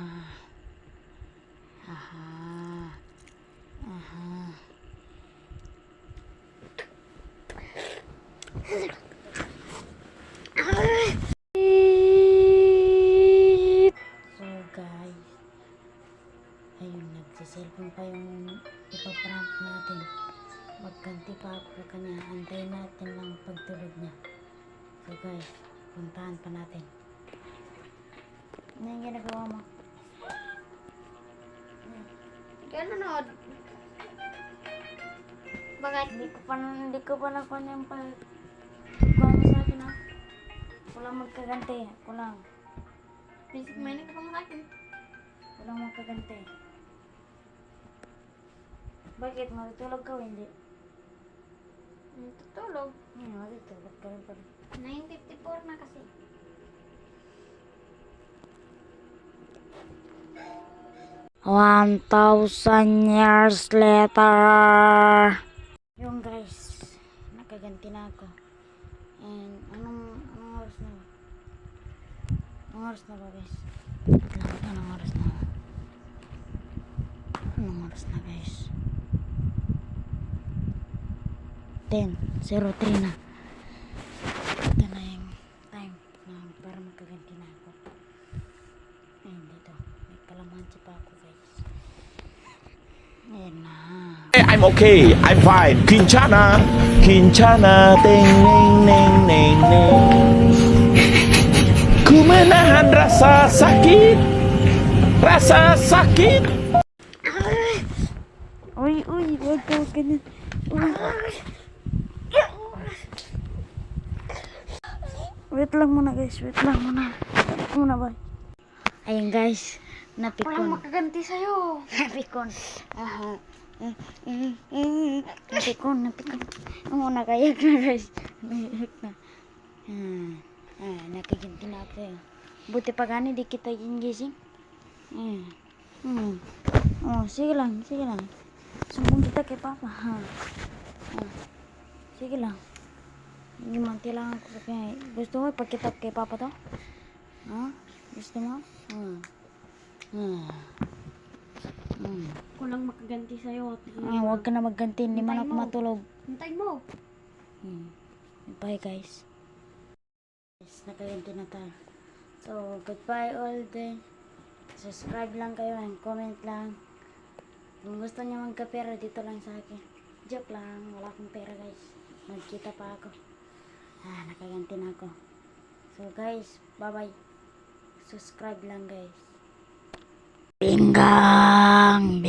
Aha. Aha. Aha. So guys, ayun, nagsiselfon pa yung ipaprank natin. Magkanti pa ako sa kanya. Antayin natin lang pagtulog niya. So guys, puntahan pa natin. Ano yung ginagawa mo? Nanonood. Bakit? Hindi ko pa nakuha yung pagkuha mo sa akin, ha? Kulang magkaganti. Kulang. Basic mining ka pa sa akin. Kulang magkaganti. Bakit? Matutulog ka o hindi? Tutulog. Matutulog ka rin pala. 9:54 na kasi. $1,000 years later. Yung guys, nakaganti na ako. And anong oras na ba? Anong oras na ba guys? Anong oras na? Anong oras na guys? 10:03 na. Ito na yung time na para magkaganti na ako. Ayun dito. May kalamansi pa ako guys. Ayan na. I'm okay. I'm fine. Quinchana. Quinchana. Ting, ning, ning, ning, ning. Ku menahan rasa sakit. Rasa sakit. Uy, wag ka ganyan. Wait lang muna guys, wait lang muna. Wait muna ba? Ayun guys, napikon. Walang makaganti sa'yo. Napikon. Aha. Napikon. Muna kayak na guys. Kayak na. Nakaganti na ako sa'yo. Buti pa gani di kita gising. Oh, sige lang. Sumbong kita kay Papa. Sige lang. Gimanti lang ako sa kanya. Gusto mo ipagkita kay Papa to? Gusto mo? Kulang makaganti sa'yo. Huwag ka na magganti. Hindi man ako matulog. Hintay mo. Bye guys. Nakaganti na tayo. So, goodbye all day. Subscribe lang kayo and comment lang. Kung gusto niyo magkapera, dito lang sa akin. Joke lang. Wala akong pera guys. Magkita pa ako. Nakaganti na ako. So guys, bye-bye. Subscribe lang guys. Binggang!